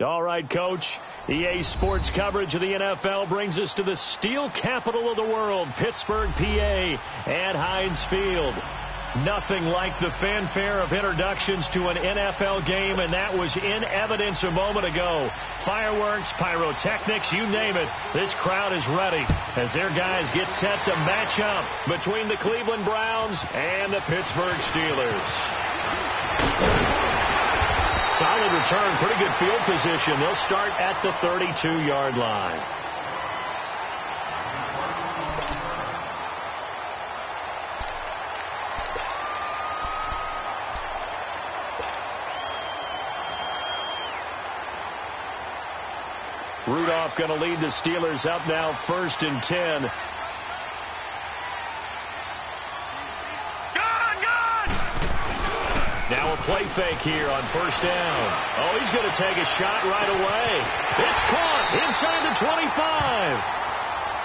All right, Coach. EA Sports coverage of the NFL brings us to the steel capital of the world, Pittsburgh, PA, at Heinz Field. Nothing like the fanfare of introductions to an NFL game, and that was in evidence a moment ago. Fireworks, pyrotechnics, you name it. This crowd is ready as their guys get set to match up between the Cleveland Browns and the Pittsburgh Steelers. Solid return, pretty good field position. They'll start at the 32-yard line. Rudolph going to lead the Steelers up now, 1st and 10. Now a play fake here on 1st down. Oh, he's going to take a shot right away. It's caught inside the 25.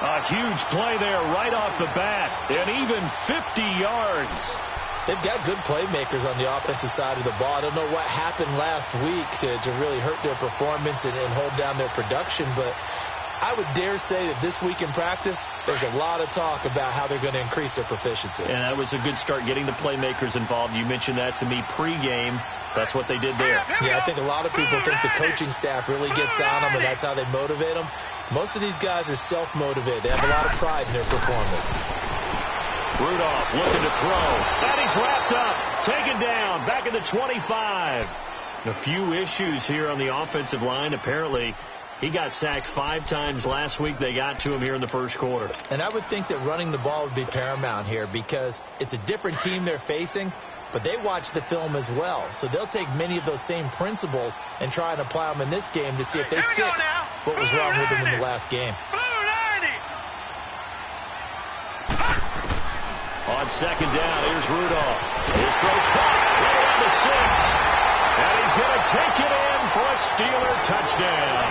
A huge play there right off the bat, and even 50 yards. They've got good playmakers on the offensive side of the ball. I don't know what happened last week to really hurt their performance and hold down their production, but I would dare say that this week in practice, there's a lot of talk about how they're going to increase their proficiency. And that was a good start, getting the playmakers involved. You mentioned that to me pregame. That's what they did there. Yeah, I think a lot of people think the coaching staff really gets on them, and that's how they motivate them. Most of these guys are self-motivated. They have a lot of pride in their performance. Rudolph looking to throw. And he's wrapped up. Taken down. Back at the 25. A few issues here on the offensive line. Apparently, he got sacked 5 times last week. They got to him here in the first quarter. And I would think that running the ball would be paramount here because it's a different team they're facing, but they watch the film as well. So they'll take many of those same principles and try and apply them in this game to see if they fixed what was wrong with them in the last game. On 2nd down, here's Rudolph. His throw caught right around the 6. And he's going to take it in for a Steeler touchdown.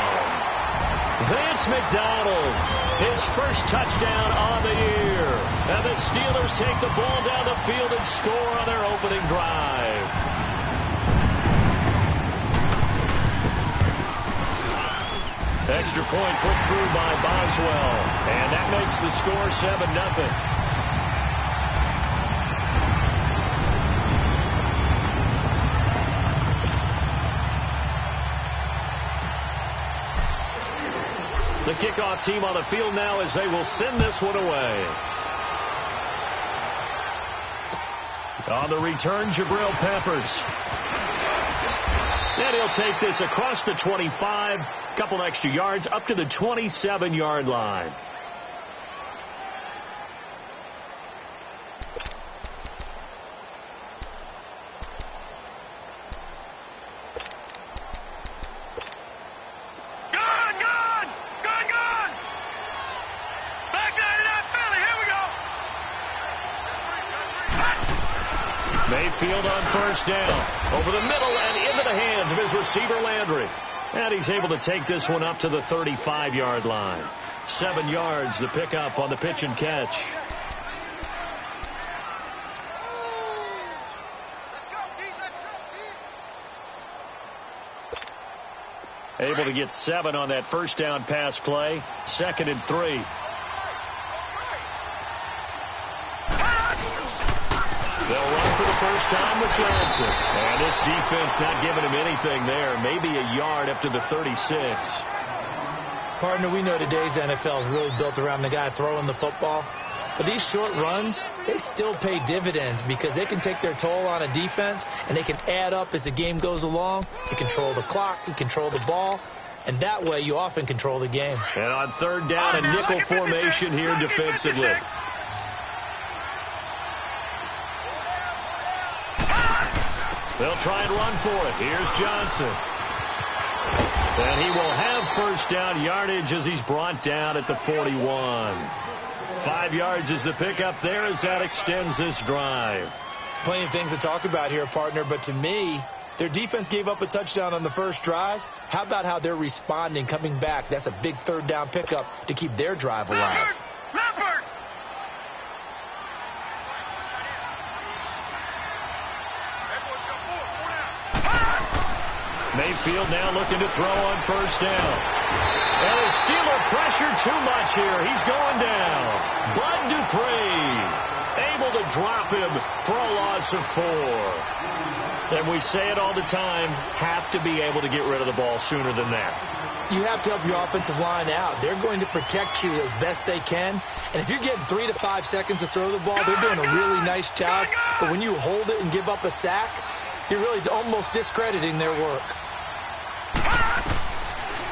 Vance McDonald, his first touchdown on the year. And the Steelers take the ball down the field and score on their opening drive. Extra point put through by Boswell. And that makes the score 7-0. The kickoff team on the field now as they will send this one away. On the return, Jabril Peppers. And he'll take this across the 25, couple extra yards, up to the 27-yard line. Mayfield on 1st down. Over the middle and into the hands of his receiver, Landry. And he's able to take this one up to the 35-yard line. 7 yards, the pickup on the pitch and catch. Able to get 7 on that 1st down pass play. 2nd and 3. They'll run for the first time with Johnson. And this defense not giving him anything there. Maybe a yard up to the 36. Partner, we know today's NFL is really built around the guy throwing the football. But these short runs, they still pay dividends because they can take their toll on a defense and they can add up as the game goes along. You control the clock, you control the ball, and that way you often control the game. And on 3rd down, a nickel formation here defensively. They'll try and run for it. Here's Johnson. And he will have 1st down yardage as he's brought down at the 41. 5 yards is the pickup there as that extends this drive. Plenty of things to talk about here, partner, but to me, their defense gave up a touchdown on the first drive. How about how they're responding, coming back? That's a big 3rd down pickup to keep their drive alive. Mayfield now looking to throw on first down. And the Steeler pressure too much here. He's going down. Bud Dupree able to drop him for a loss of 4. And we say it all the time, have to be able to get rid of the ball sooner than that. You have to help your offensive line out. They're going to protect you as best they can. And if you're getting 3 to 5 seconds to throw the ball, they're doing a really nice job. But when you hold it and give up a sack, you're really almost discrediting their work.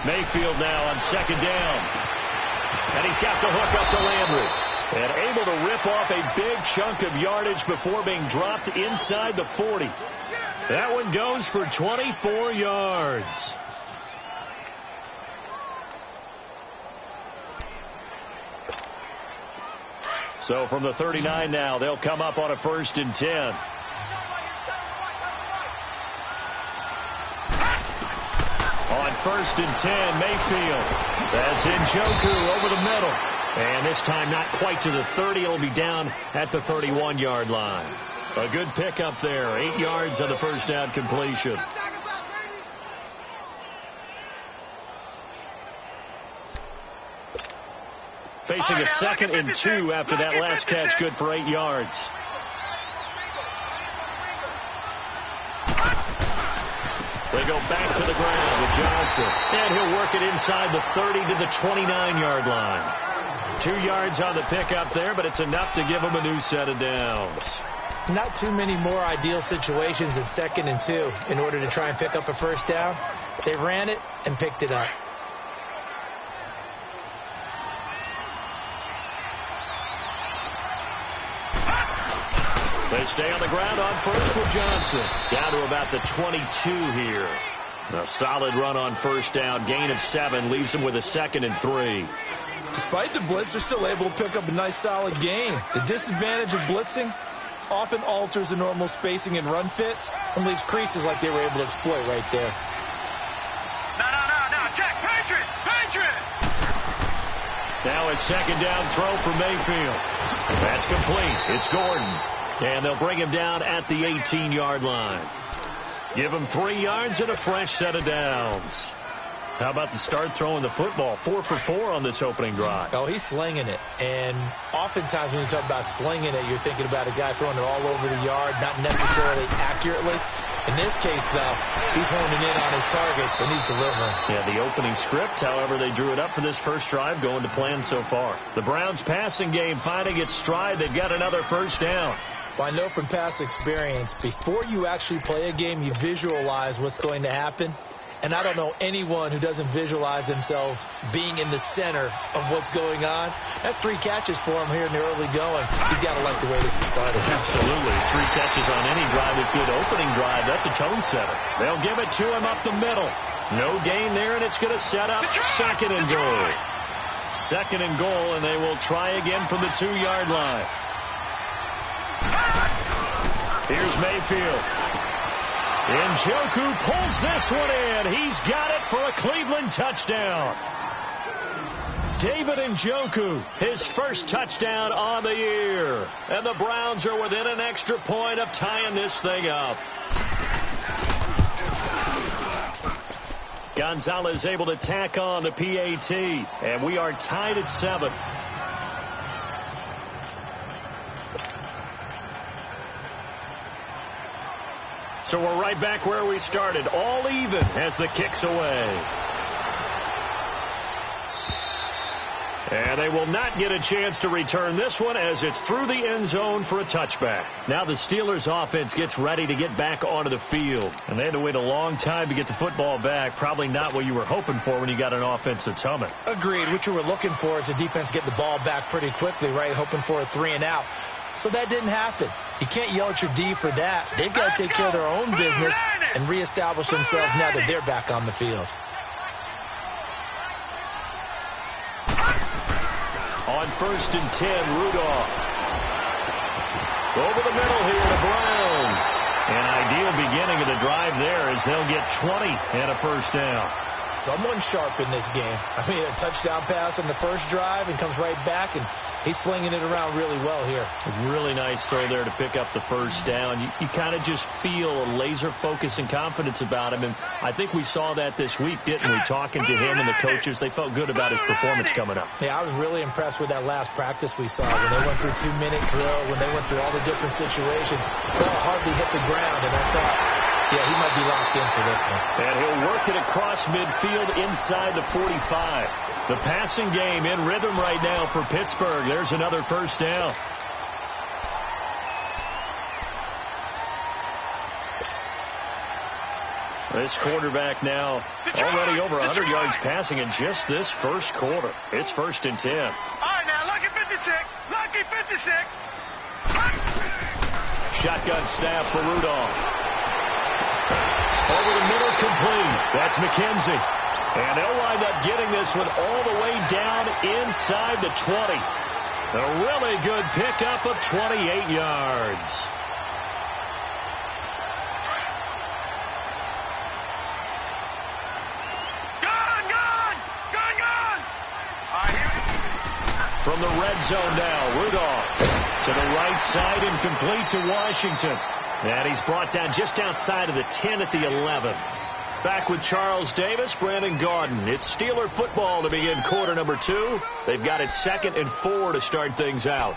Mayfield now on second down. And he's got the hook up to Landry. And able to rip off a big chunk of yardage before being dropped inside the 40. That one goes for 24 yards. So from the 39 now, they'll come up on a 1st and 10. On 1st and 10, Mayfield. That's Njoku over the middle. And this time not quite to the 30. It'll be down at the 31-yard line. A good pickup there. 8 yards on the first down completion. Facing a 2nd and 2 after that last catch. Good for 8 yards. They go back to the ground with Johnson. And he'll work it inside the 30 to the 29-yard line. 2 yards on the pickup there, but it's enough to give them a new set of downs. Not too many more ideal situations than 2nd and 2 in order to try and pick up a first down. They ran it and picked it up. They stay on the ground on first with Johnson. Down to about the 22 here. A solid run on first down. Gain of 7 leaves them with a 2nd and 3. Despite the blitz, they're still able to pick up a nice solid gain. The disadvantage of blitzing often alters the normal spacing and run fits and leaves creases like they were able to exploit right there. No, check, Patriot! Now a 2nd down throw for Mayfield. That's complete. It's Gordon. And they'll bring him down at the 18-yard line. Give him 3 yards and a fresh set of downs. How about the start throwing the football? 4 for 4 on this opening drive. Oh, he's slinging it. And oftentimes when you talk about slinging it, you're thinking about a guy throwing it all over the yard, not necessarily accurately. In this case, though, he's honing in on his targets, and he's delivering. Yeah, the opening script, however, they drew it up for this first drive, going to plan so far. The Browns' passing game finding its stride. They've got another first down. Well, I know from past experience, before you actually play a game, you visualize what's going to happen. And I don't know anyone who doesn't visualize themselves being in the center of what's going on. That's 3 catches for him here in the early going. He's got to like the way this is started. Absolutely. 3 catches on any drive is good. Opening drive, that's a tone setter. They'll give it to him up the middle. No gain there, and it's going to set up 2nd and goal. 2nd and goal, and they will try again from the 2-yard line. Here's Mayfield. Njoku pulls this one in. He's got it for a Cleveland touchdown. David Njoku, his first touchdown on the year. And the Browns are within an extra point of tying this thing up. Gonzalez able to tack on the PAT. And we are tied at 7. So we're right back where we started, all even as the kick's away. And they will not get a chance to return this one as it's through the end zone for a touchback. Now the Steelers offense gets ready to get back onto the field. And they had to wait a long time to get the football back. Probably not what you were hoping for when you got an offense that's humming. Agreed. What you were looking for is the defense get the ball back pretty quickly, right? Hoping for a 3 and out. So that didn't happen. You can't yell at your D for that. They've got to take care of their own business and reestablish themselves now that they're back on the field. On 1st and 10, Rudolph. Over the middle here to Brown. An ideal beginning of the drive there as they'll get 20 and a first down. Someone sharp in this game. I mean, a touchdown pass on the first drive and comes right back, and he's flinging it around really well here. A really nice throw there to pick up the first down. You kind of just feel a laser focus and confidence about him, and I think we saw that this week, didn't we? Talking to him and the coaches, they felt good about his performance coming up. Yeah, I was really impressed with that last practice we saw when they went through 2-minute drill, when they went through all the different situations. Ball hardly hit the ground, and I thought, yeah, he might be locked in for this one. And he'll work it across midfield inside the 45. The passing game in rhythm right now for Pittsburgh. There's another first down. This quarterback now already over 100 yards passing in just this first quarter. It's 1st and 10. All right, now, lucky 56. Lucky 56. Shotgun snap for Rudolph. Over the middle, complete. That's McKenzie. And they'll wind up getting this one all the way down inside the 20. A really good pickup of 28 yards. Gone! All right, here. From the red zone now, Rudolph to the right side and complete to Washington. And he's brought down just outside of the 10 at the 11. Back with Charles Davis, Brandon Gaudin. It's Steeler football to begin quarter number 2. They've got it 2nd and 4 to start things out.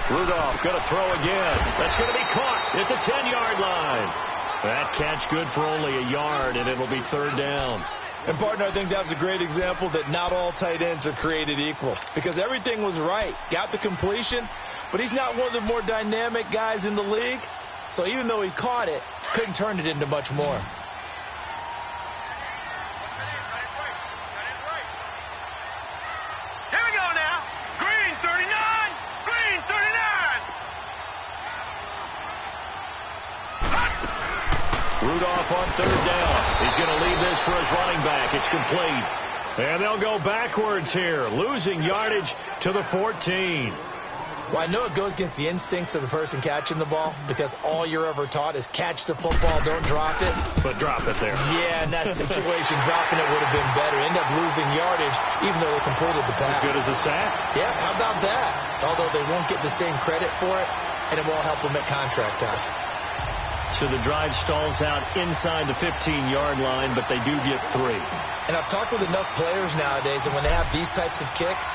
Rudolph going to throw again. That's going to be caught at the 10-yard line. That catch good for only a yard, and it'll be 3rd down. And, partner, I think that was a great example that not all tight ends are created equal, because everything was right. Got the completion, but he's not one of the more dynamic guys in the league. So even though he caught it, couldn't turn it into much more. Here we go now. Green 39. Green 39. Rudolph on 3rd down. He's going to leave this for his running back. It's complete. And they'll go backwards here, losing yardage to the 14. Well, I know it goes against the instincts of the person catching the ball, because all you're ever taught is catch the football, don't drop it. But drop it there. Yeah, in that situation, dropping it would have been better. End up losing yardage, even though they completed the pass. As good as a sack? Yeah, how about that? Although they won't get the same credit for it, and it won't help them at contract time. So the drive stalls out inside the 15-yard line, but they do get 3. And I've talked with enough players nowadays, and when they have these types of kicks,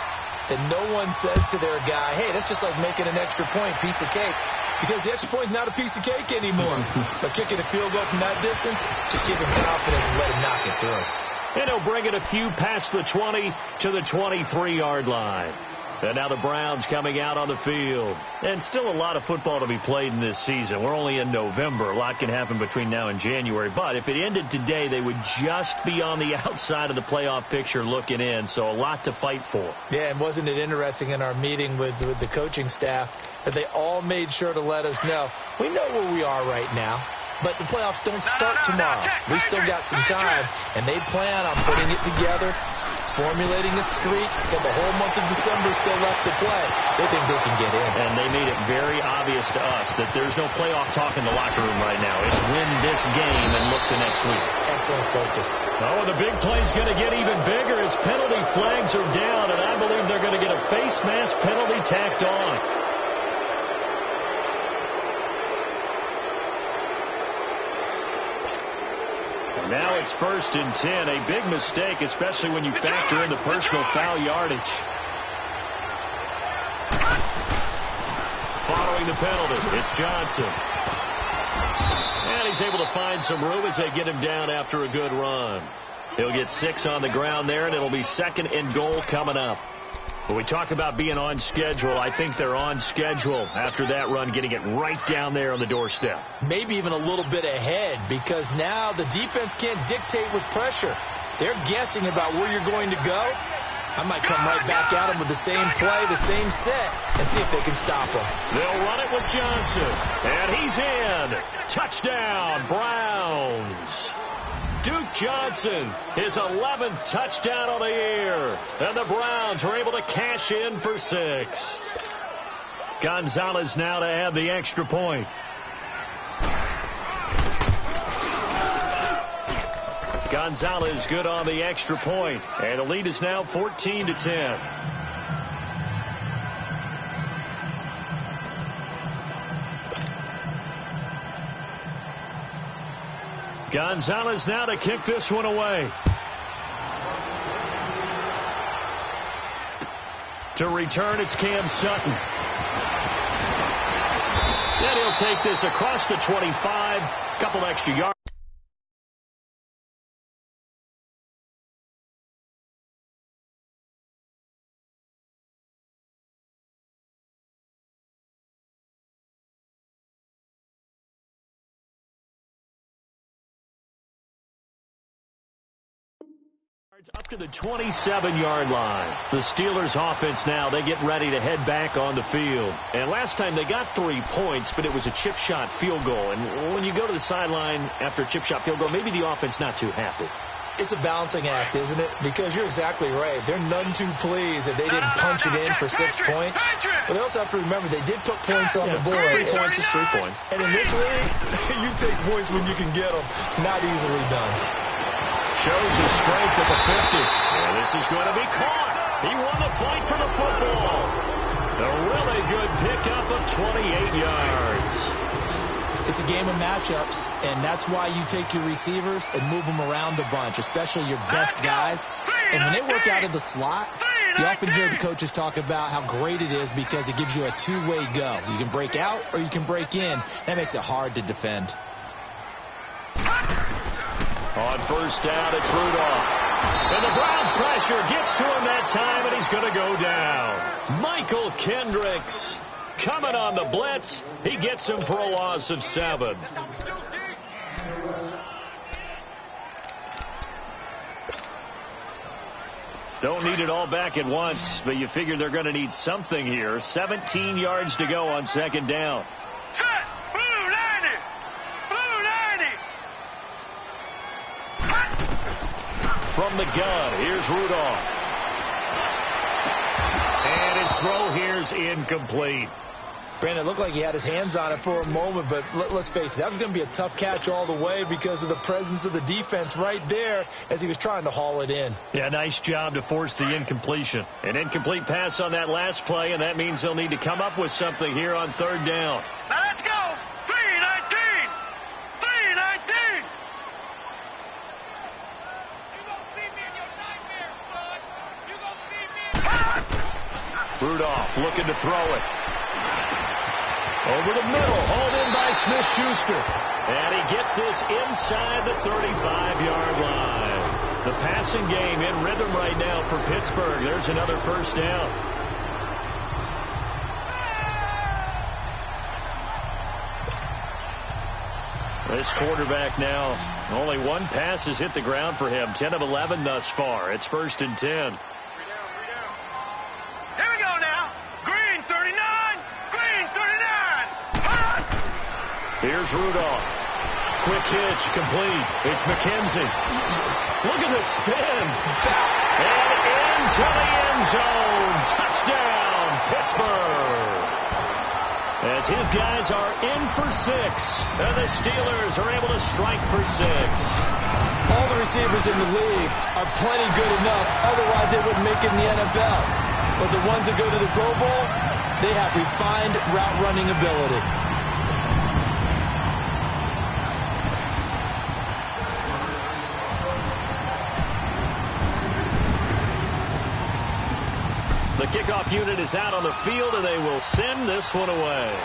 that no one says to their guy, hey, that's just like making an extra point, piece of cake. Because the extra point is not a piece of cake anymore. But kicking a field goal from that distance, just give him confidence and let him knock it through. And he'll bring it a few past the 20 to the 23-yard line. And now the Browns coming out on the field. And still a lot of football to be played in this season. We're only in November. A lot can happen between now and January. But if it ended today, they would just be on the outside of the playoff picture looking in. So a lot to fight for. Yeah, and wasn't it interesting in our meeting with the coaching staff that they all made sure to let us know, we know where we are right now, but the playoffs don't start tomorrow. We still got some time, and they plan on putting it together, formulating a streak for the whole month of December still left to play. They think they can get in. And they made it very obvious to us that there's no playoff talk in the locker room right now. It's win this game and look to next week. Excellent focus. Oh, and the big play's going to get even bigger as penalty flags are down, and I believe they're going to get a face mask penalty tacked on. Now it's 1st and 10. A big mistake, especially when you factor in the personal foul yardage. Following the penalty, it's Johnson. And he's able to find some room as they get him down after a good run. He'll get 6 on the ground there, and it'll be 2nd and goal coming up. When we talk about being on schedule, I think they're on schedule after that run, getting it right down there on the doorstep. Maybe even a little bit ahead, because now the defense can't dictate with pressure. They're guessing about where you're going to go. I might come right back at them with the same play, the same set, and see if they can stop them. They'll run it with Johnson, and he's in. Touchdown, Browns. Duke Johnson, his 11th touchdown of the year. And the Browns are able to cash in for 6. Gonzalez now to add the extra point. Gonzalez good on the extra point, and the lead is now 14-10. Gonzalez now to kick this one away. To return, it's Cam Sutton. Then he'll take this across the 25, couple extra yards. Up to the 27-yard line. The Steelers offense now, they get ready to head back on the field. And last time they got 3 points, but it was a chip shot field goal. And when you go to the sideline after a chip shot field goal, maybe the offense not too happy. It's a balancing act, isn't it? Because you're exactly right. They're none too pleased that they didn't punch it in for 6 points. But they also have to remember they did put points on the board. 3 points is 3 points. And in this league, you take points when you can get them. Not easily done. Shows his strength at the 50. And this is going to be caught. He won the fight for the football. A really good pickup of 28 yards. It's a game of matchups, and that's why you take your receivers and move them around a bunch, especially your best guys. And when they work out of the slot, you often hear the coaches talk about how great it is because it gives you a two-way go. You can break out or you can break in. That makes it hard to defend. On first down, it's Rudolph. And the Browns pressure gets to him that time, and he's going to go down. Michael Kendricks coming on the blitz. He gets him for a loss of 7. Don't need it all back at once, but you figure they're going to need something here. 17 yards to go on second down. From the gun, here's Rudolph. And his throw here's incomplete. Brandon, it looked like he had his hands on it for a moment, but let's face it, that was going to be a tough catch all the way because of the presence of the defense right there as he was trying to haul it in. Yeah, nice job to force the incompletion. An incomplete pass on that last play, and that means they'll need to come up with something here on third down. Now let's go. 3-19. 3-19. Rudolph looking to throw it. Over the middle, hauled in by Smith-Schuster. And he gets this inside the 35-yard line. The passing game in rhythm right now for Pittsburgh. There's another first down. This quarterback now, only one pass has hit the ground for him. 10 of 11 thus far. It's 1st and 10. Here's Rudolph. Quick hitch, complete. It's McKenzie. Look at the spin. And into the end zone. Touchdown, Pittsburgh. As his guys are in for 6. And the Steelers are able to strike for 6. All the receivers in the league are plenty good enough. Otherwise, they wouldn't make it in the NFL. But the ones that go to the Pro Bowl, they have refined route running ability. The kickoff unit is out on the field, and they will send this one away.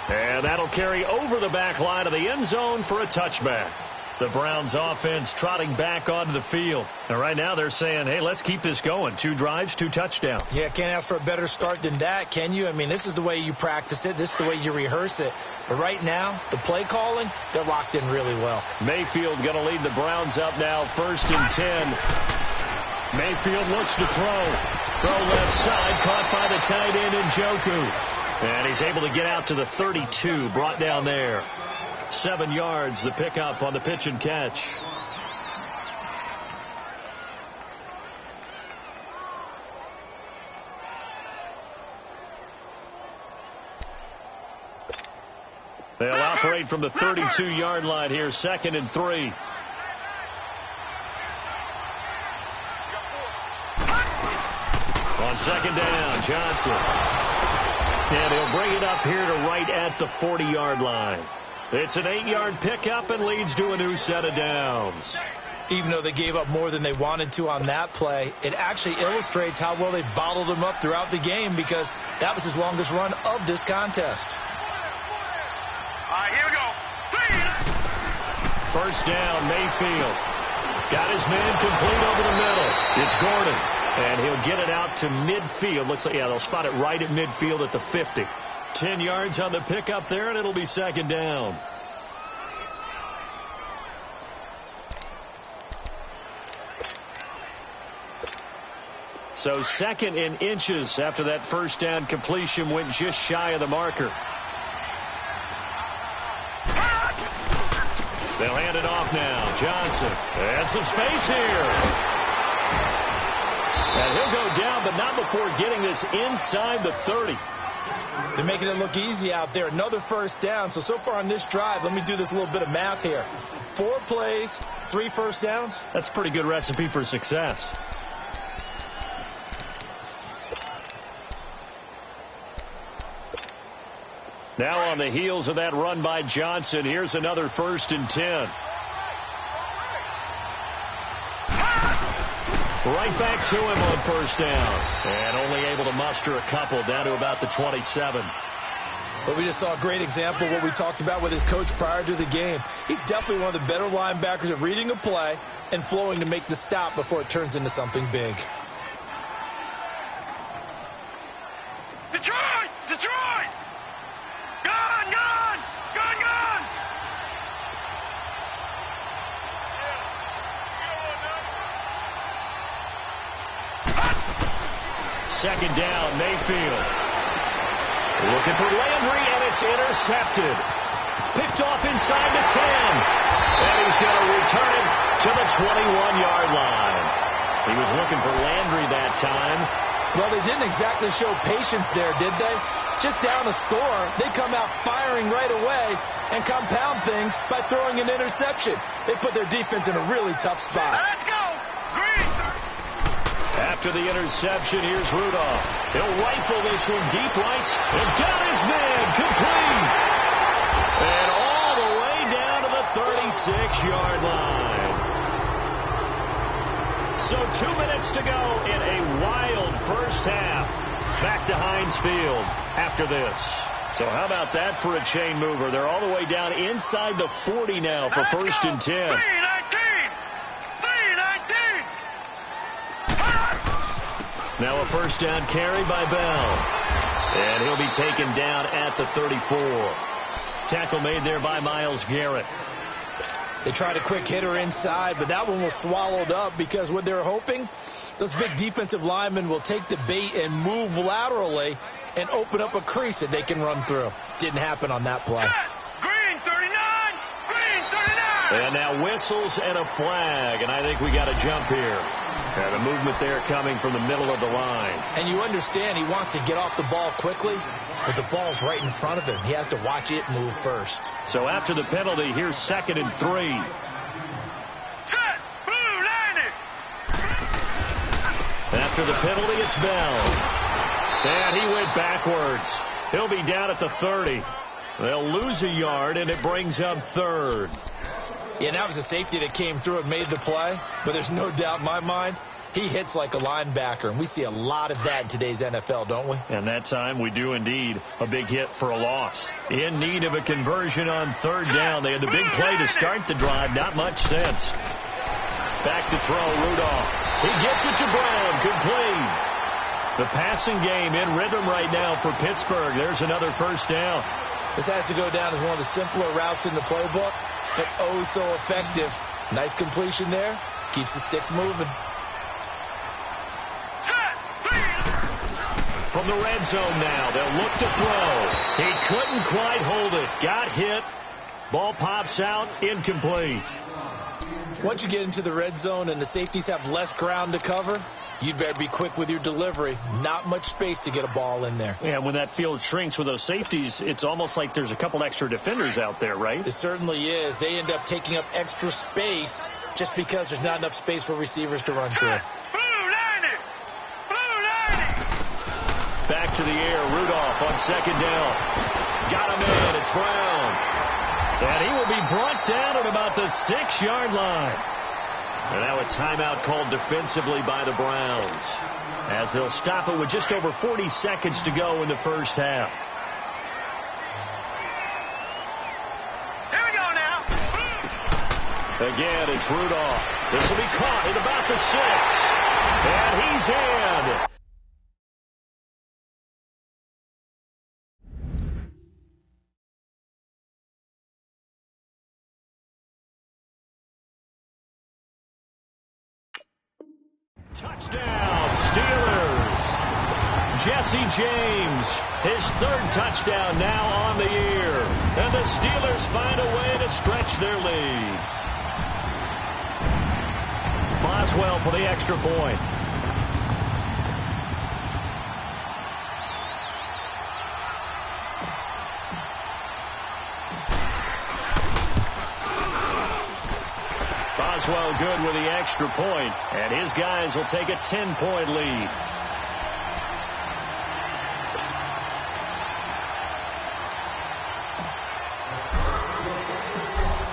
And that'll carry over the back line of the end zone for a touchback. The Browns offense trotting back onto the field. And right now they're saying, hey, let's keep this going. 2 drives, 2 touchdowns. Yeah, can't ask for a better start than that, can you? I mean, this is the way you practice it. This is the way you rehearse it. But right now, the play calling, they're locked in really well. Mayfield going to lead the Browns up now, 1st and 10. Mayfield looks to throw. Throw left side, caught by the tight end Njoku. And he's able to get out to the 32, brought down there. 7 yards, the pickup on the pitch and catch. They'll operate from the 32-yard line here, 2nd and 3. On 2nd down, Johnson. And he'll bring it up here to right at the 40-yard line. It's an 8-yard pickup and leads to a new set of downs. Even though they gave up more than they wanted to on that play, it actually illustrates how well they bottled him up throughout the game, because that was his longest run of this contest. All right, here we go. 1st down, Mayfield. Got his man complete over the middle. It's Gordon. And he'll get it out to midfield. Looks like, yeah, they'll spot it right at midfield at the 50. 10 yards on the pickup there, and it'll be 2nd down. So 2nd in inches after that 1st down completion went just shy of the marker. They'll hand it off now. Johnson. And some space here. And he'll go down, but not before getting this inside the 30. They're making it look easy out there. Another 1st down. So far on this drive, let me do this little bit of math here. 4 plays, 3 1st downs. That's a pretty good recipe for success. Now on the heels of that run by Johnson, here's another 1st and 10. Right back to him on 1st down. And only able to muster a couple down to about the 27. But we just saw a great example of what we talked about with his coach prior to the game. He's definitely one of the better linebackers at reading a play and flowing to make the stop before it turns into something big. Detroit! Detroit! Gone! Gone! Gone! Gone! 2nd down, Mayfield. Looking for Landry, and it's intercepted. Picked off inside the 10. And he's going to return it to the 21-yard line. He was looking for Landry that time. Well, they didn't exactly show patience there, did they? Just down a score, they come out firing right away and compound things by throwing an interception. They put their defense in a really tough spot. Let's go! Green! After the interception, here's Rudolph. He'll rifle this one deep right and got his man complete. And all the way down to the 36-yard line. So 2 minutes to go in a wild 1st half. Back to Heinz Field after this. So how about that for a chain mover? They're all the way down inside the 40 now for 1st and 10. 319! Now a 1st down carry by Bell. And he'll be taken down at the 34. Tackle made there by Myles Garrett. They tried a quick hitter inside, but that one was swallowed up because what they're hoping, those big defensive linemen will take the bait and move laterally and open up a crease that they can run through. Didn't happen on that play. Green 39! Green 39! And now whistles and a flag, and I think we got a jump here. The movement there coming from the middle of the line. And you understand he wants to get off the ball quickly, but the ball's right in front of him. He has to watch it move first. So after the penalty, here's 2nd and 3. Set! Blue 90! After the penalty, it's Bell. And he went backwards. He'll be down at the 30. They'll lose a yard, and it brings up 3rd. Yeah, that was a safety that came through and made the play, but there's no doubt in my mind he hits like a linebacker, and we see a lot of that in today's NFL, don't we? And that time we do indeed. A big hit for a loss. In need of a conversion on 3rd down. They had the big play to start the drive. Not much sense. Back to throw, Rudolph. He gets it to Brown. Complete. The passing game in rhythm right now for Pittsburgh. There's another 1st down. This has to go down as one of the simpler routes in the playbook, but oh so effective. Nice completion there. Keeps the sticks moving. From the red zone now, they'll look to throw. He couldn't quite hold it. Got hit, Ball pops out, incomplete. Once you get into the red zone and the safeties have less ground to cover, you'd better be quick with your delivery. Not much space to get a ball in there. Yeah, when that field shrinks with those safeties, it's almost like there's a couple extra defenders out there, right? It certainly is. They end up taking up extra space just because there's not enough space for receivers to run through. Back to the air, Rudolph on second down. Got him in, it's Brown. And he will be brought down at about the 6-yard line. And now a timeout called defensively by the Browns, as they'll stop it with just over 40 seconds to go in the first half. Here we go now. Again, it's Rudolph. This will be caught at about the 6. And he's in. Touchdown, Steelers. Jesse James, his 3rd touchdown now on the year. And the Steelers find a way to stretch their lead. Boswell for the extra point. Boswell good with the extra point, and his guys will take a 10-point lead.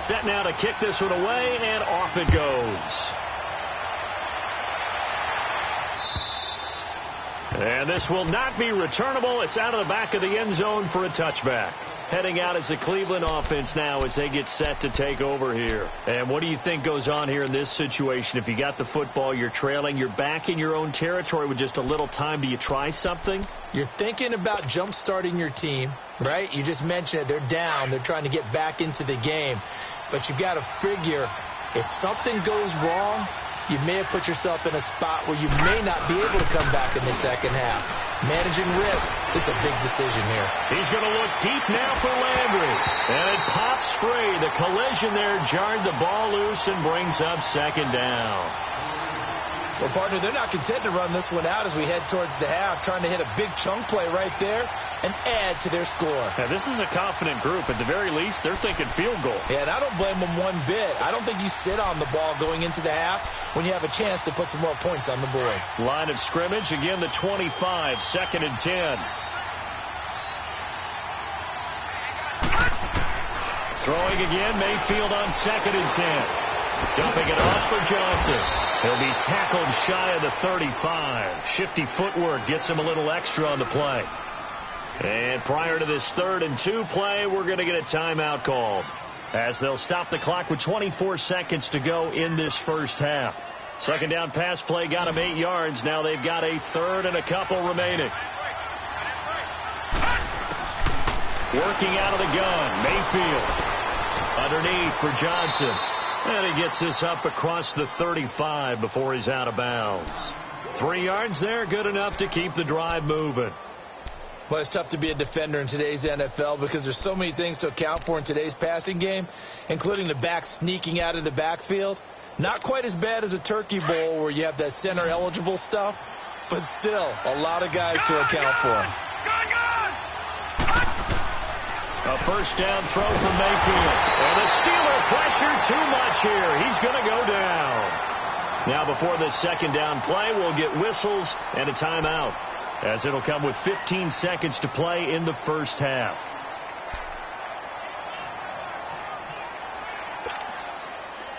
Set now to kick this one away, and off it goes. And this will not be returnable. It's out of the back of the end zone for a touchback. Heading out as the Cleveland offense now as they get set to take over here. And what do you think goes on here in this situation? If you got the football, you're trailing, you're back in your own territory with just a little time. Do you try something? You're thinking about jump-starting your team, right? You just mentioned it. They're down. They're trying to get back into the game. But you've got to figure if something goes wrong, you may have put yourself in a spot where you may not be able to come back in the second half. Managing risk is a big decision here. He's going to look deep now for Landry. And it pops free. The collision there jarred the ball loose and brings up second down. Well, partner, they're not content to run this one out as we head towards the half, trying to hit a big chunk play right there and add to their score. Now, this is a confident group. At the very least, they're thinking field goal. Yeah, and I don't blame them one bit. I don't think you sit on the ball going into the half when you have a chance to put some more points on the board. Line of scrimmage, again, the 25, 2nd and 10. Throwing again, Mayfield on 2nd and 10. Dumping it off for Johnson. He'll be tackled shy of the 35. Shifty footwork gets him a little extra on the play. And prior to this 3rd and 2 play, we're going to get a timeout called, as they'll stop the clock with 24 seconds to go in this first half. Second down pass play got him 8 yards. Now they've got a 3rd and a couple remaining. Working out of the gun, Mayfield. Underneath for Johnson. And he gets this up across the 35 before he's out of bounds. 3 yards there, good enough to keep the drive moving. Well, it's tough to be a defender in today's NFL because there's so many things to account for in today's passing game, including the back sneaking out of the backfield. Not quite as bad as a turkey bowl where you have that center-eligible stuff, but still a lot of guys to account for. A first down throw from Mayfield. And the Steeler pressure too much here. He's going to go down. Now before this second down play, we'll get whistles and a timeout, as it'll come with 15 seconds to play in the first half.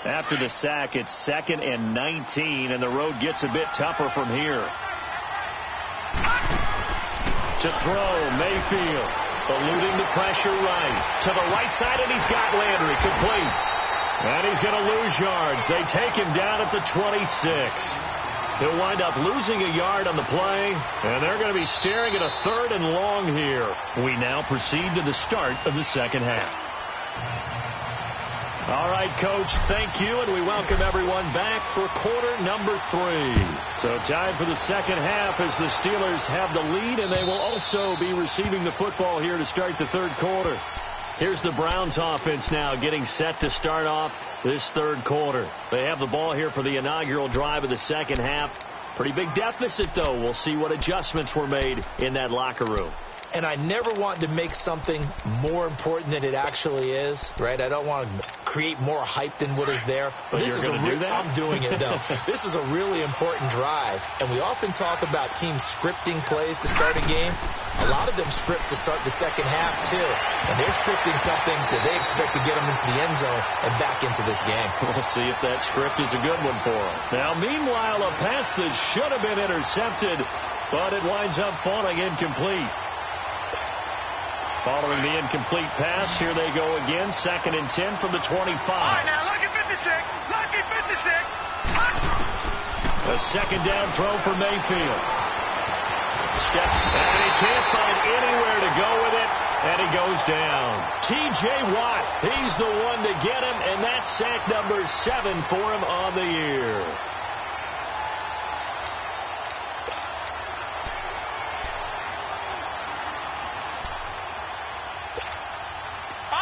After the sack, it's 2nd and 19, and the road gets a bit tougher from here. To throw, Mayfield. Eluding the pressure right. To the right side, and he's got Landry complete. And he's going to lose yards. They take him down at the 26. He'll wind up losing a yard on the play, and they're going to be staring at a 3rd and long here. We now proceed to the start of the second half. All right, Coach, thank you, and we welcome everyone back for quarter number 3. So time for the second half as the Steelers have the lead, and they will also be receiving the football here to start the third quarter. Here's the Browns offense now getting set to start off this third quarter. They have the ball here for the inaugural drive of the second half. Pretty big deficit, though. We'll see what adjustments were made in that locker room. And I never want to make something more important than it actually is, right? I don't want to create more hype than what is there. But you're going to do that? I'm doing it, though. This is a really important drive, and we often talk about teams scripting plays to start a game. A lot of them script to start the second half, too. And they're scripting something that they expect to get them into the end zone and back into this game. We'll see if that script is a good one for them. Now, meanwhile, a pass that should have been intercepted, but it winds up falling incomplete. Following the incomplete pass, here they go again. 2nd and 10 from the 25. All right, now, lucky 56. Lucky 56. A second down throw for Mayfield. Steps, and he can't find anywhere to go with it, and he goes down. T.J. Watt, he's the one to get him, and that's sack number 7 for him on the year.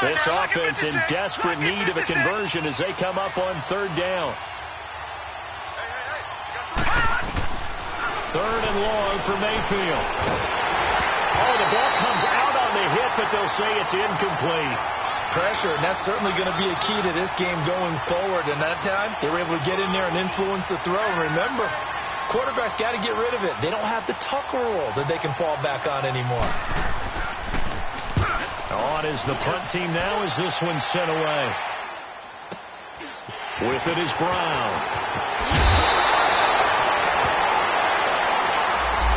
This offense in desperate need of a conversion as they come up on 3rd down. 3rd and long for Mayfield. Oh, the ball comes out on the hit, but they'll say it's incomplete. Pressure, and that's certainly going to be a key to this game going forward. And that time, they were able to get in there and influence the throw. And remember, quarterbacks got to get rid of it. They don't have the Tucker rule that they can fall back on anymore. On is the punt team now as this one's sent away. With it is Brown.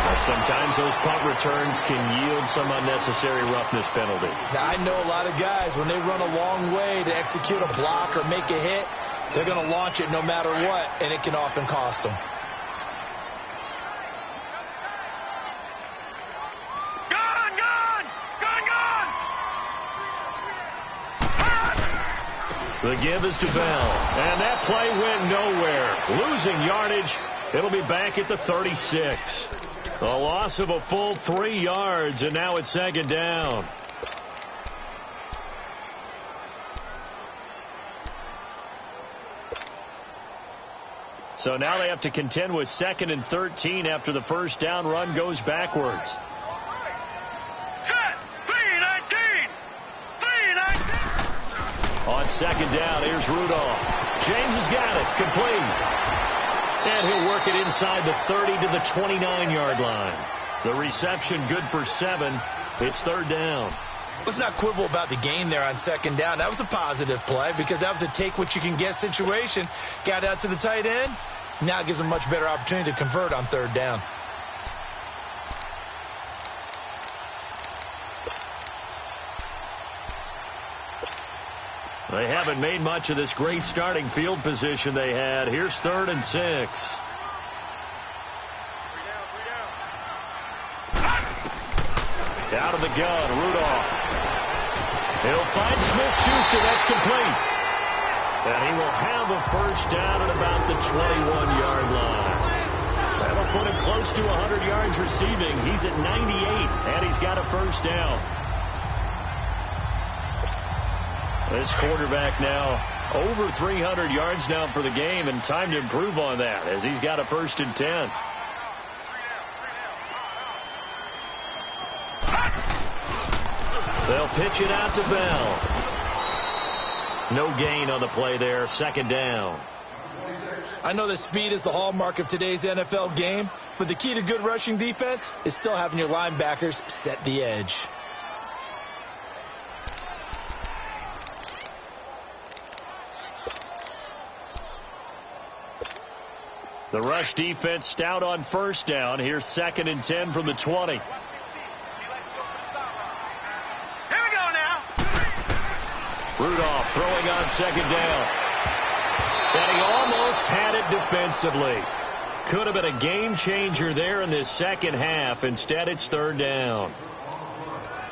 Now, sometimes those punt returns can yield some unnecessary roughness penalty. Now, I know a lot of guys, when they run a long way to execute a block or make a hit, they're going to launch it no matter what, and it can often cost them. The give is to Bell, and that play went nowhere. Losing yardage, it'll be back at the 36. A loss of a full 3 yards, and now it's 2nd down. So now they have to contend with 2nd and 13 after the first down run goes backwards. On 2nd down, here's Rudolph. James has got it. Complete. And he'll work it inside the 30 to the 29-yard line. The reception good for 7. It's 3rd down. Let's not quibble about the gain there on 2nd down. That was a positive play because that was a take-what-you-can-get situation. Got out to the tight end. Now it gives them a much better opportunity to convert on 3rd down. They haven't made much of this great starting field position they had. Here's 3rd and 6. Out of the gun, Rudolph. He'll find Smith-Schuster. That's complete. And he will have a first down at about the 21-yard line. That'll put him close to 100 yards receiving. He's at 98, and he's got a first down. This quarterback now over 300 yards now for the game, and time to improve on that as he's got a 1st and 10. They'll pitch it out to Bell. No gain on the play there. 2nd down. I know that speed is the hallmark of today's NFL game, but the key to good rushing defense is still having your linebackers set the edge. The rush defense stout on 1st down. Here's 2nd and 10 from the 20. Here we go now. Rudolph throwing on 2nd down. And he almost had it defensively. Could have been a game changer there in this second half. Instead, it's 3rd down.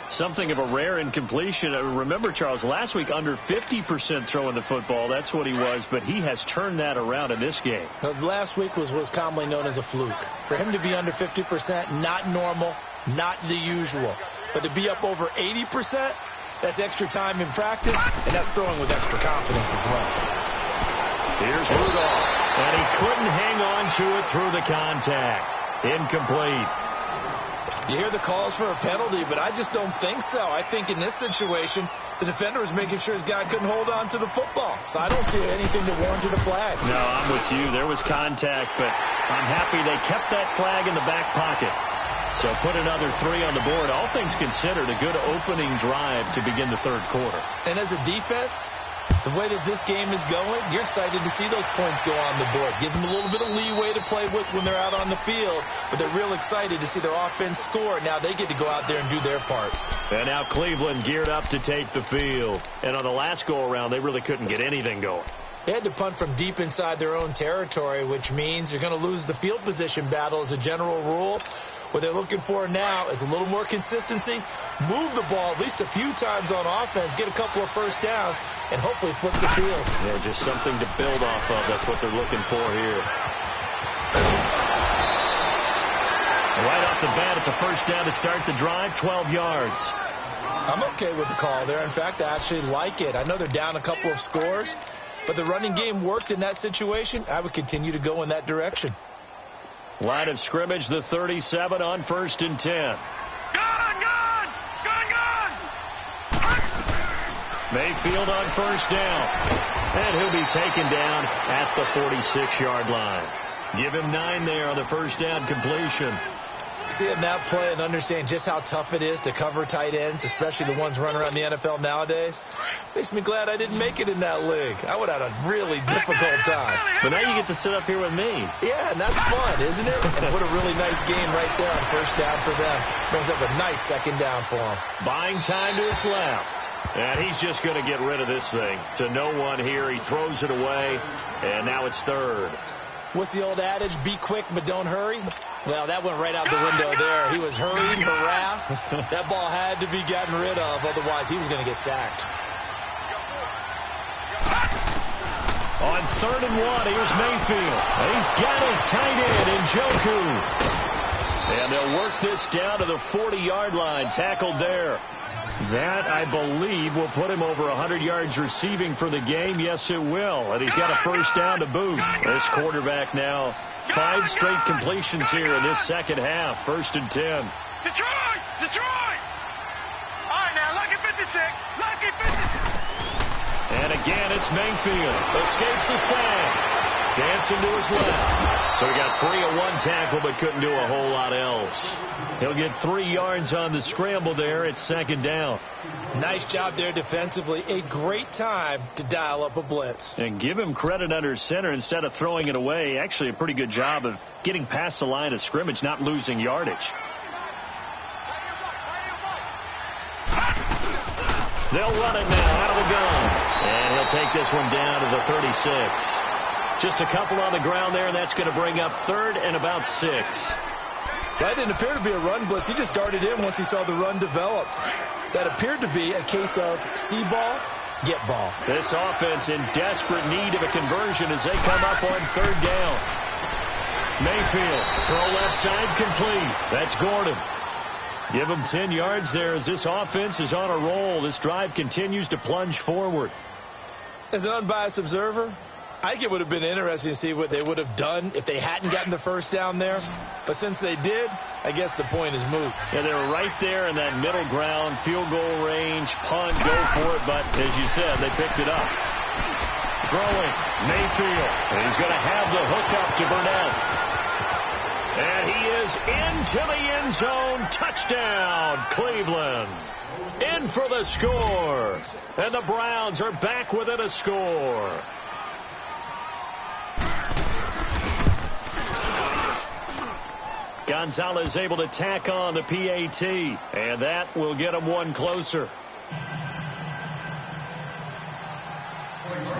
Something of a rare incompletion. Remember, Charles, last week under 50% throwing the football. That's what he was, but he has turned that around in this game. Last week was commonly known as a fluke. For him to be under 50%, not normal, not the usual. But to be up over 80%, That's extra time in practice, and that's throwing with extra confidence as well. Here's Rudolph, and he couldn't hang on to it through the contact. Incomplete. You hear the calls for a penalty, but I just don't think so. I think in this situation, the defender was making sure his guy couldn't hold on to the football. So I don't see anything that warranted a flag. No, I'm with you. There was contact, but I'm happy they kept that flag in the back pocket. So put another 3 on the board. All things considered, a good opening drive to begin the third quarter. And as a defense, the way that this game is going, you're excited to see those points go on the board. Gives them a little bit of leeway to play with when they're out on the field, but they're real excited to see their offense score. Now they get to go out there and do their part. And now Cleveland geared up to take the field. And on the last go-around, they really couldn't get anything going. They had to punt from deep inside their own territory, which means you're going to lose the field position battle as a general rule. What they're looking for now is a little more consistency, move the ball at least a few times on offense, get a couple of first downs, and hopefully flip the field. Yeah, just something to build off of. That's what they're looking for here. Right off the bat, it's a first down to start the drive, 12 yards. I'm okay with the call there. In fact, I actually like it. I know they're down a couple of scores, but the running game worked in that situation. I would continue to go in that direction. Line of scrimmage, the 37 on 1st and 10. Gun! Mayfield on first down. And he'll be taken down at the 46-yard line. Give him 9 there on the first down completion. Seeing that play and understand just how tough it is to cover tight ends, especially the ones running around the NFL nowadays, makes me glad I didn't make it in that league. I would have had a really difficult time. But now you get to sit up here with me. Yeah, and that's fun, isn't it? And what a really nice game right there on first down for them. Brings up a nice second down for them. Buying time to his left. And he's just going to get rid of this thing. To no one here. He throws it away. And now it's third. What's the old adage? Be quick, but don't hurry. Well, that went right out the window there. He was hurried, harassed. That ball had to be gotten rid of. Otherwise, he was going to get sacked. On 3rd and 1, here's Mayfield. He's got his tight end in Njoku. And they'll work this down to the 40-yard line. Tackled there. That, I believe, will put him over 100 yards receiving for the game. Yes, it will. And he's got a first down to boot. This quarterback now 5 straight completions here in this second half. 1st and 10. Detroit! All right, now, lucky 56. Lucky 56. And again, it's Mayfield. Escapes the sack. Dancing to his left. So he got 3 on 1 tackle, but couldn't do a whole lot else. He'll get 3 yards on the scramble there. It's 2nd down. Nice job there defensively. A great time to dial up a blitz. And give him credit under center instead of throwing it away. Actually, a pretty good job of getting past the line of scrimmage, not losing yardage. They'll run it now out of the gun. And he'll take this one down to the 36. Just a couple on the ground there, and that's going to bring up 3rd and about 6. That didn't appear to be a run blitz. He just darted in once he saw the run develop. That appeared to be a case of see ball, get ball. This offense in desperate need of a conversion as they come up on 3rd down. Mayfield, throw left side complete. That's Gordon. Give him 10 yards there as this offense is on a roll. This drive continues to plunge forward. As an unbiased observer, I think it would have been interesting to see what they would have done if they hadn't gotten the first down there. But since they did, I guess the point is moot. Yeah, they were right there in that middle ground, field goal range, punt, go for it. But as you said, they picked it up. Throwing, Mayfield. And he's going to have the hook up to Burnett. And he is into the end zone. Touchdown, Cleveland. In for the score. And the Browns are back within a score. Gonzalez able to tack on the PAT, and that will get him one closer.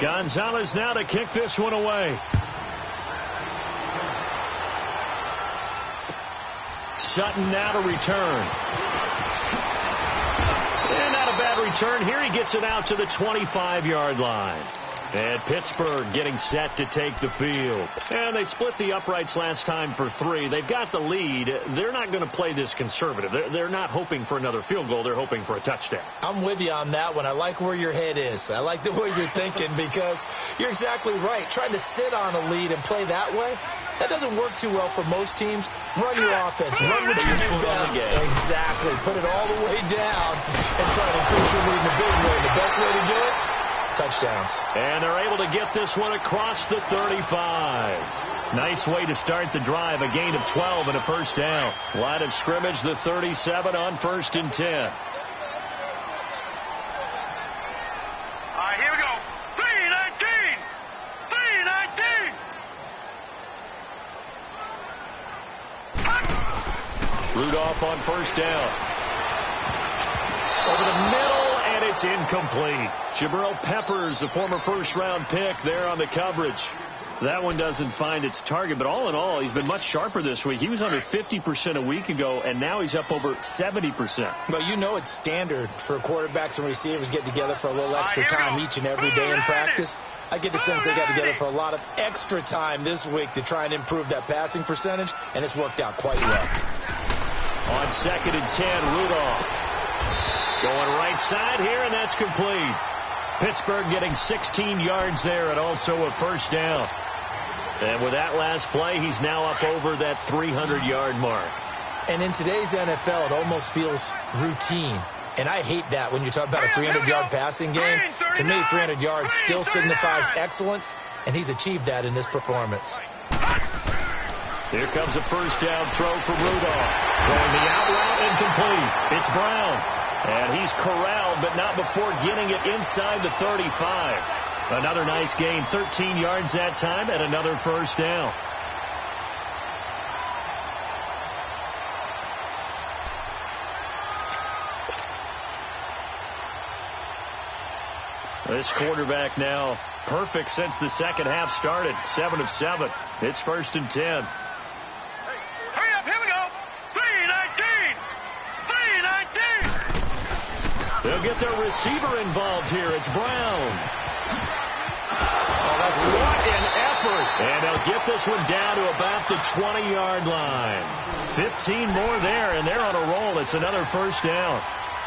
Gonzalez now to kick this one away. Sutton now to return. And not a bad return. Here he gets it out to the 25-yard line. And Pittsburgh getting set to take the field. And they split the uprights last time for 3. They've got the lead. They're not going to play this conservative. They're not hoping for another field goal. They're hoping for a touchdown. I'm with you on that one. I like where your head is. I like the way you're thinking because you're exactly right. Trying to sit on a lead and play that way, that doesn't work too well for most teams. Run your offense. Run what you do best. Exactly. Put it all the way down and try to increase your lead in a big way. The best way to do it, touchdowns. And they're able to get this one across the 35. Nice way to start the drive. A gain of 12 and a first down. Line of scrimmage, the 37 on 1st and 10. All right, here we go. 3-19. 3-19. Rudolph on first down. Over the middle, and it's incomplete. Jabril Peppers, the former first-round pick, there on the coverage. That one doesn't find its target, but all in all, he's been much sharper this week. He was under 50% a week ago, and now he's up over 70%. Well, you know it's standard for quarterbacks and receivers get together for a little extra time each and every day in practice. I get the sense they got together for a lot of extra time this week to try and improve that passing percentage, and it's worked out quite well. On 2nd and 10, Rudolph. Going right side here, and that's complete. Pittsburgh getting 16 yards there and also a first down. And with that last play, he's now up over that 300-yard mark. And in today's NFL, it almost feels routine. And I hate that when you talk about a 300-yard passing game. To me, 300 yards still signifies excellence, and he's achieved that in this performance. Here comes a first down throw from Rudolph. Throwing the out route incomplete. It's Brown. And he's corralled, but not before getting it inside the 35. Another nice gain, 13 yards that time, and another first down. This quarterback now perfect since the second half started. 7 of 7. It's 1st and 10. Hurry up, here we go. 3-19. 3-19. They'll get their receiver involved here. It's Brown. Oh, that's what an effort. And they'll get this one down to about the 20-yard line. 15 more there, and they're on a roll. It's another first down.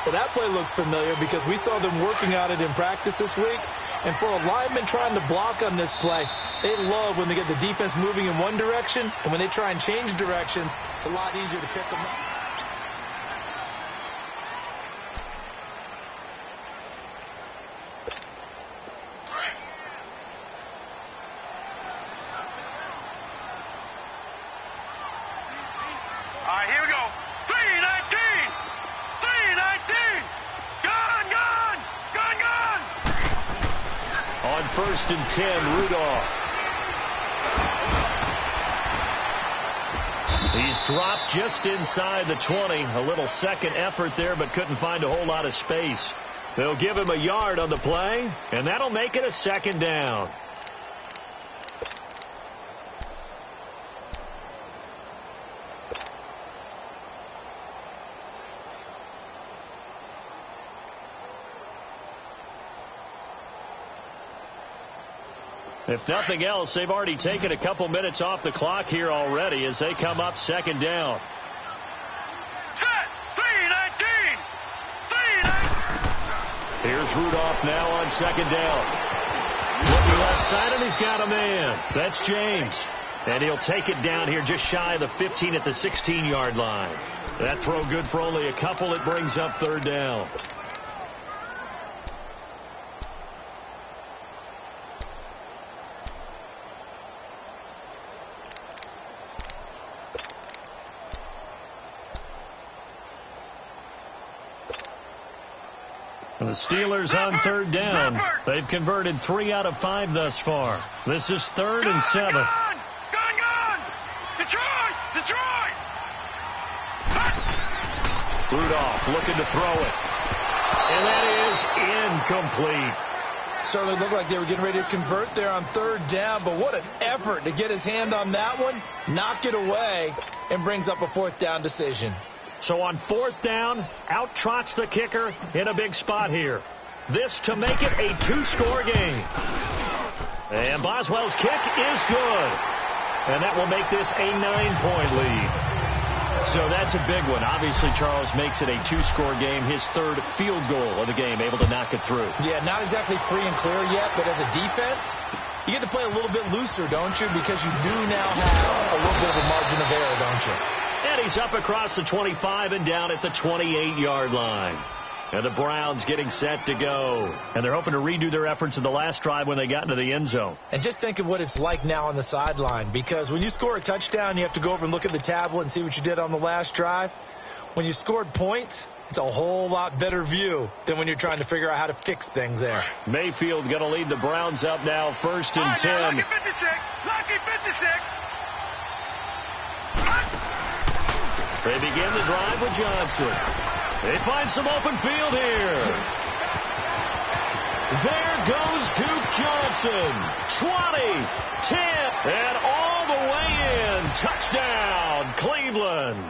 Well, that play looks familiar because we saw them working at it in practice this week. And for a lineman trying to block on this play, they love when they get the defense moving in one direction. And when they try and change directions, it's a lot easier to pick them up. All right, here we go. 3-19. 3-19. Gone, gone. Gone, gone. On 1st and 10, Rudolph. He's dropped just inside the 20. A little second effort there, but couldn't find a whole lot of space. They'll give him a yard on the play, and that'll make it a second down. If nothing else, they've already taken a couple minutes off the clock here already as they come up second down. Set. 3-19. 3-19. Here's Rudolph now on second down. Looking left side, and he's got a man. That's James. And he'll take it down here just shy of the 15 at the 16-yard line. That throw good for only a couple. It brings up third down. The Steelers on third down. They've converted 3 out of 5 thus far. This is 3rd and 7. Gone, gone, gone. Detroit, Detroit. Rudolph looking to throw it. And that is incomplete. Certainly looked like they were getting ready to convert there on third down, but what an effort to get his hand on that one, knock it away, and brings up a 4th down decision. So on 4th down, out trots the kicker in a big spot here. This to make it a 2-score game. And Boswell's kick is good. And that will make this a 9-point lead. So that's a big one. Obviously, Charles makes it a 2-score game. His third field goal of the game, able to knock it through. Yeah, not exactly free and clear yet, but as a defense, you get to play a little bit looser, don't you? Because you do now have a little bit of a margin of error, don't you? And he's up across the 25 and down at the 28-yard line. And the Browns getting set to go. And they're hoping to redo their efforts in the last drive when they got into the end zone. And just think of what it's like now on the sideline. Because when you score a touchdown, you have to go over and look at the tablet and see what you did on the last drive. When you scored points, it's a whole lot better view than when you're trying to figure out how to fix things there. Mayfield going to lead the Browns up now, 1st and 10. Lucky 56. Lucky 56. They begin the drive with Johnson. They find some open field here. There goes Duke Johnson. 20, 10, and all the way in. Touchdown, Cleveland.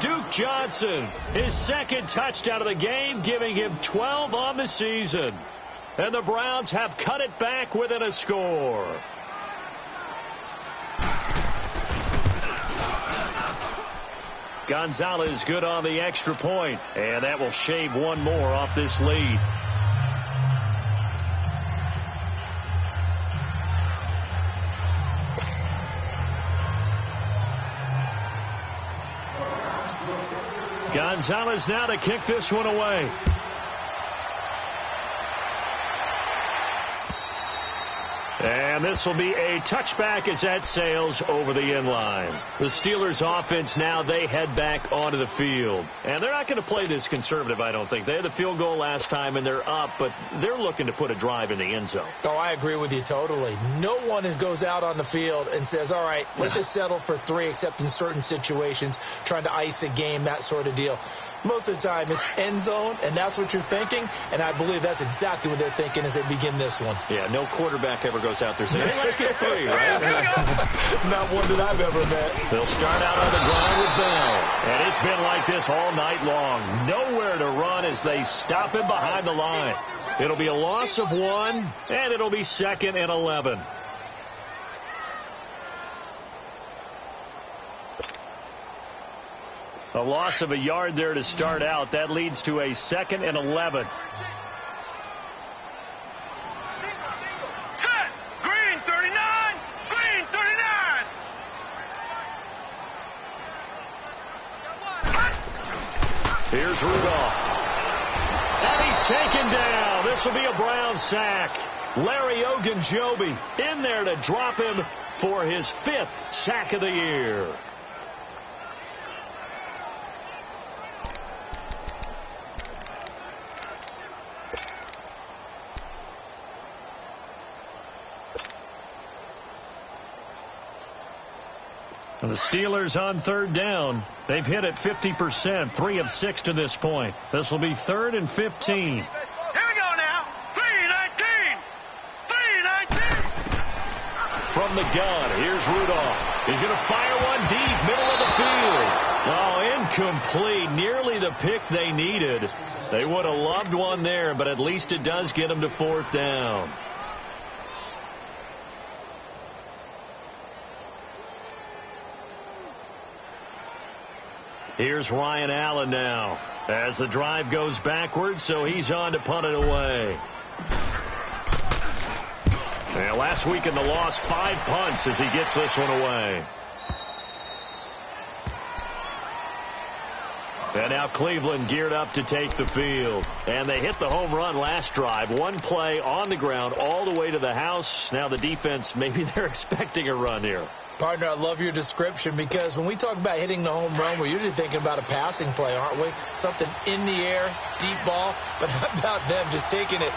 Duke Johnson, his second touchdown of the game, giving him 12 on the season. And the Browns have cut it back within a score. Gonzalez good on the extra point, and that will shave one more off this lead. Gonzalez now to kick this one away. And this will be a touchback as that sails over the end line. The Steelers offense now, they head back onto the field. And they're not going to play this conservative, I don't think. They had the field goal last time and they're up, but they're looking to put a drive in the end zone. Oh, I agree with you totally. No one goes out on the field and says, all right, let's just settle for 3, except in certain situations, trying to ice a game, that sort of deal. Most of the time, it's end zone, and that's what you're thinking, and I believe that's exactly what they're thinking as they begin this one. Yeah, no quarterback ever goes out there saying, hey, let's get 3, right? Not one that I've ever met. They'll start out on the ground with Bell, and it's been like this all night long. Nowhere to run as they stop him behind the line. It'll be a loss of 1, and it'll be 2nd and 11. A loss of a yard there to start out. That leads to a 2nd and 11. Set. Green 39. Green 39. Here's Rudolph. And he's taken down. This will be a Brown sack. Larry Ogunjobi in there to drop him for his 5th sack of the year. And the Steelers on 3rd down. They've hit it 50%, 3 of 6 to this point. This will be 3rd and 15. Here we go now. 319. 319. From the gun, here's Rudolph. He's going to fire one deep, middle of the field. Oh, incomplete. Nearly the pick they needed. They would have loved one there, but at least it does get them to 4th down. Here's Ryan Allen now as the drive goes backwards, so he's on to punt it away. And last week in the loss, 5 punts as he gets this one away. And now Cleveland geared up to take the field. And they hit the home run last drive. 1 play on the ground all the way to the house. Now the defense, maybe they're expecting a run here. Partner, I love your description because when we talk about hitting the home run, we're usually thinking about a passing play, aren't we? Something in the air, deep ball. But how about them just taking it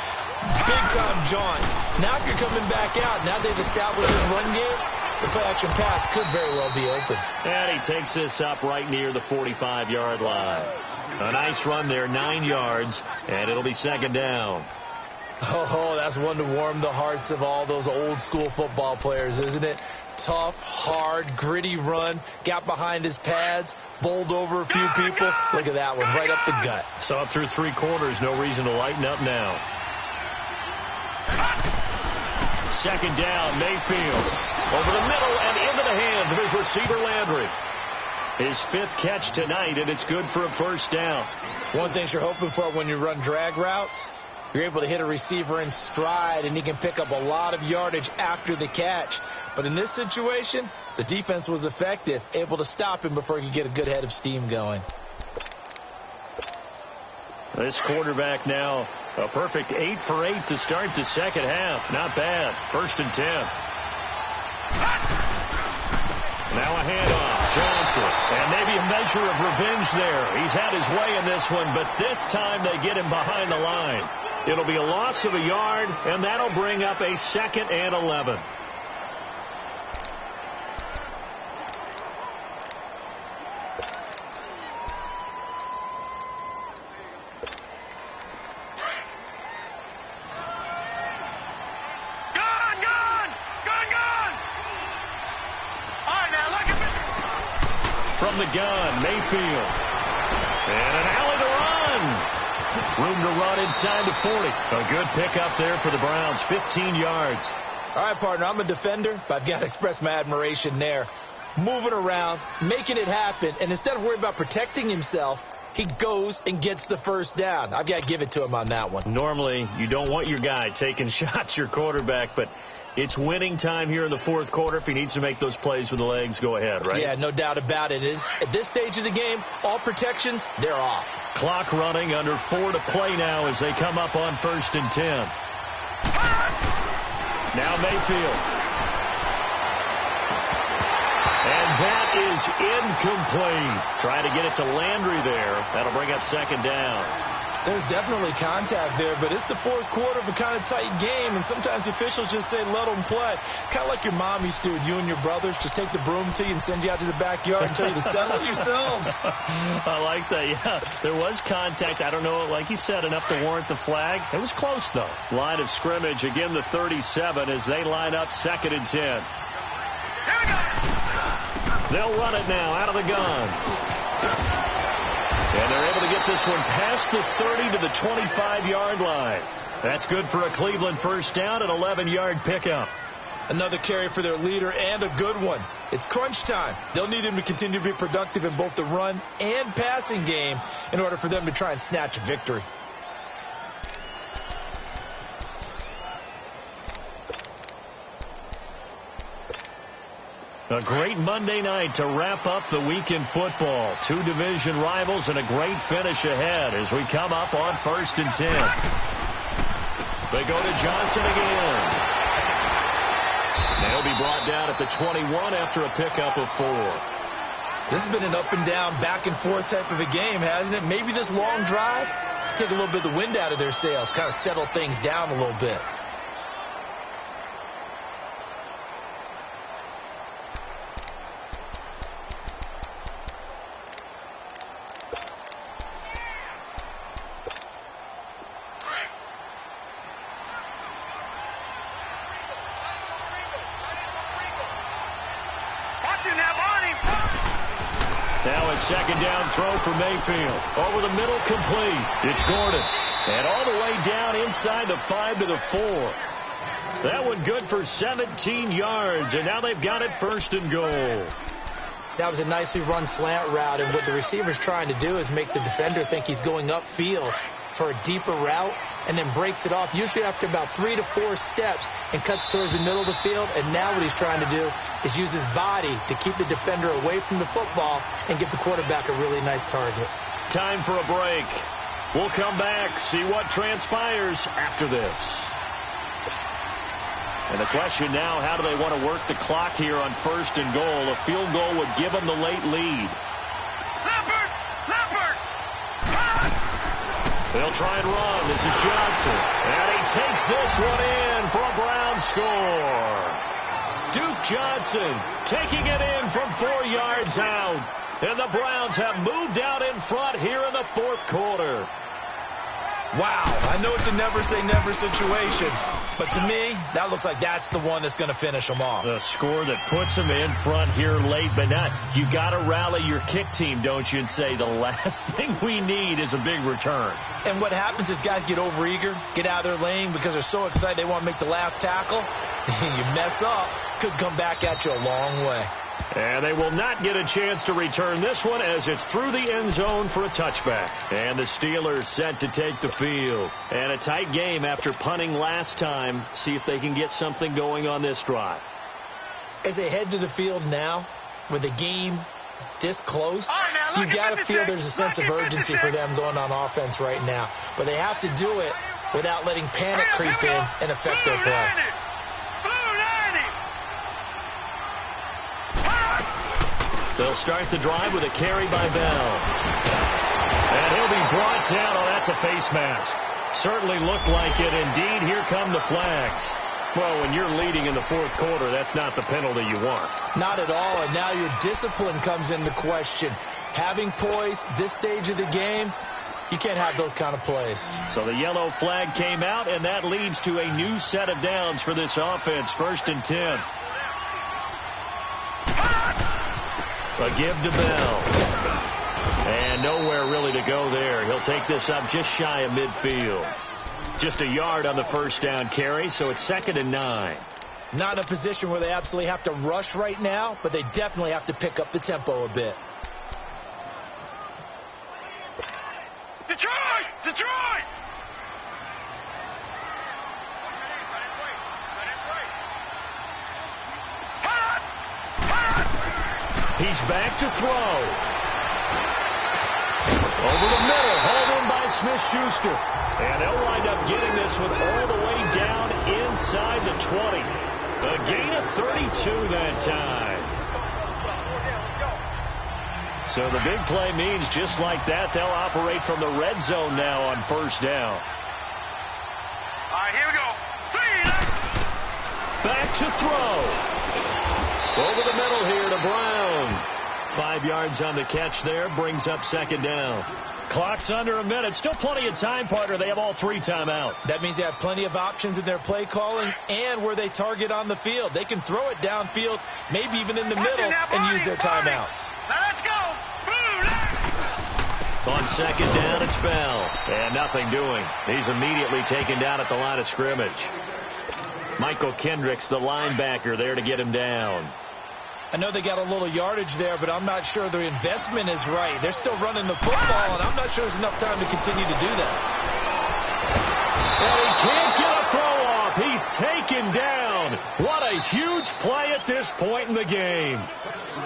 big-time jaunt? Now if you're coming back out, now they've established this run game, the play-action pass could very well be open. And he takes this up right near the 45-yard line. A nice run there, 9 yards, and it'll be 2nd down. Oh, that's one to warm the hearts of all those old-school football players, isn't it? Tough, hard, gritty run, got behind his pads, bowled over a few people. Look at that one, right up the gut. So up through 3 quarters, no reason to lighten up now. second down. Mayfield over the middle and into the hands of his receiver, Landry. His 5th catch tonight, and it's good for a first down. One thing you're hoping for when you run drag routes, you're able to hit a receiver in stride, and he can pick up a lot of yardage after the catch. But in this situation, the defense was effective, able to stop him before he could get a good head of steam going. This quarterback now a perfect 8 for 8 to start the second half. Not bad. 1st and 10. Now a handoff. Johnson. And maybe a measure of revenge there. He's had his way in this one, but this time they get him behind the line. It'll be a loss of a yard, and that'll bring up a 2nd and 11. From the gun, Mayfield. And an alley to run. Room to run inside the 40. A good pickup there for the Browns. 15 yards. All right, partner, I'm a defender, but I've got to express my admiration there. Moving around, making it happen, and instead of worrying about protecting himself, he goes and gets the first down. I've got to give it to him on that one. Normally, you don't want your guy taking shots, your quarterback, but it's winning time here in the 4th quarter. If he needs to make those plays with the legs, go ahead, right? Yeah, no doubt about it. At this stage of the game, all protections, they're off. Clock running, under 4 to play now as they come up on 1st and 10. Now Mayfield. And that is incomplete. Trying to get it to Landry there. That'll bring up 2nd down. There's definitely contact there, but it's the 4th quarter of a kind of tight game, and sometimes officials just say let them play. Kind of like your mom used to with you and your brothers. Just take the broom to you and send you out to the backyard and tell you to settle it yourselves. I like that, yeah. There was contact. I don't know, like you said, enough to warrant the flag. It was close, though. Line of scrimmage, again the 37 as they line up 2nd and 10. They'll run it now out of the gun. And they're able to get this one past the 30 to the 25-yard line. That's good for a Cleveland first down, an 11-yard pickup. Another carry for their leader and a good one. It's crunch time. They'll need him to continue to be productive in both the run and passing game in order for them to try and snatch a victory. A great Monday night to wrap up the week in football. 2 division rivals and a great finish ahead as we come up on 1st and 10. They go to Johnson again. They'll be brought down at the 21 after a pickup of 4. This has been an up and down, back and forth type of a game, hasn't it? Maybe this long drive, take a little bit of the wind out of their sails, kind of settle things down a little bit. Now a 2nd down throw for Mayfield. Over the middle, complete. It's Gordon. And all the way down inside the 5 to the 4. That one good for 17 yards. And now they've got it 1st and goal. That was a nicely run slant route. And what the receiver's trying to do is make the defender think he's going upfield for a deeper route and then breaks it off, usually after about 3 to 4 steps, and cuts towards the middle of the field. And now what he's trying to do is use his body to keep the defender away from the football and give the quarterback a really nice target. Time for a break. We'll come back, see what transpires after this. And the question now, how do they want to work the clock here on 1st and goal? A field goal would give them the late lead. Leopard! Leopard! They'll try and run. This is Johnson. And he takes this one in for a Brown score. Duke Johnson taking it in from 4 yards out. And the Browns have moved out in front here in the 4th quarter. Wow, I know it's a never-say-never situation, but to me, that looks like that's the one that's going to finish them off. The score that puts them in front here late, but not. You got to rally your kick team, don't you, and say the last thing we need is a big return. And what happens is guys get overeager, get out of their lane because they're so excited they want to make the last tackle. You mess up, could come back at you a long way. And they will not get a chance to return this one as it's through the end zone for a touchback. And the Steelers set to take the field. And a tight game after punting last time. See if they can get something going on this drive. As they head to the field now, with the game this close, you got to feel there's a sense of urgency for them going on offense right now. But they have to do it without letting panic creep in and affect their play. They'll start the drive with a carry by Bell. And he'll be brought down. Oh, that's a face mask. Certainly looked like it. Indeed, here come the flags. Well, when you're leading in the fourth quarter, that's not the penalty you want. Not at all, and now your discipline comes into question. Having poise this stage of the game, you can't have those kind of plays. So the yellow flag came out, and that leads to a new set of downs for this offense. 1st and 10. A give to Bell. And nowhere really to go there. He'll take this up just shy of midfield. Just a yard on the first down carry, so it's 2nd and 9. Not in a position where they absolutely have to rush right now, but they definitely have to pick up the tempo a bit. Detroit! Detroit! He's back to throw. Over the middle, hauled in by Smith-Schuster. And they'll wind up getting this one all the way down inside the 20. A gain of 32 that time. So the big play means just like that, they'll operate from the red zone now on 1st down. All right, here we go. Back to throw. Over the middle here to Brown. 5 yards on the catch there. Brings up 2nd down. Clock's under a minute. Still plenty of time, partner. They have all 3 timeouts. That means they have plenty of options in their play calling and where they target on the field. They can throw it downfield, maybe even in the middle, and use their timeouts. Now let's go. On 2nd down, it's Bell. And nothing doing. He's immediately taken down at the line of scrimmage. Michael Kendricks, the linebacker, there to get him down. I know they got a little yardage there, but I'm not sure the investment is right. They're still running the football, and I'm not sure there's enough time to continue to do that. And he can't get a throw off. He's taken down. What a huge play at this point in the game.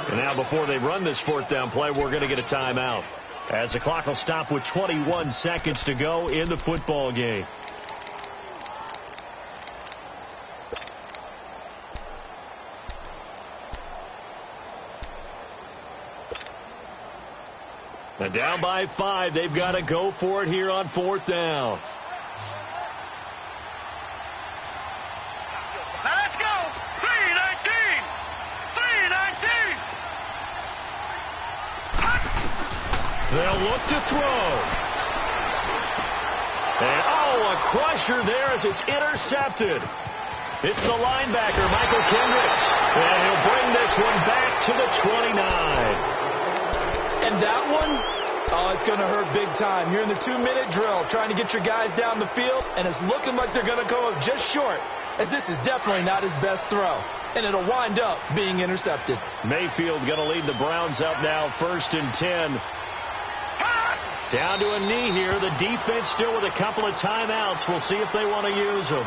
And now before they run this 4th down play, we're going to get a timeout, as the clock will stop with 21 seconds to go in the football game. And down by 5, they've got to go for it here on 4th down. Now let's go. 319. 319. They'll look to throw. And, oh, a crusher there as it's intercepted. It's the linebacker, Michael Kendricks. And he'll bring this one back to the 29. And that one, oh, it's going to hurt big time. You're in the 2-minute drill trying to get your guys down the field, and it's looking like they're going to come up just short, as this is definitely not his best throw. And it'll wind up being intercepted. Mayfield going to lead the Browns up now, 1st and 10. Down to a knee here. The defense still with a couple of timeouts. We'll see if they want to use them.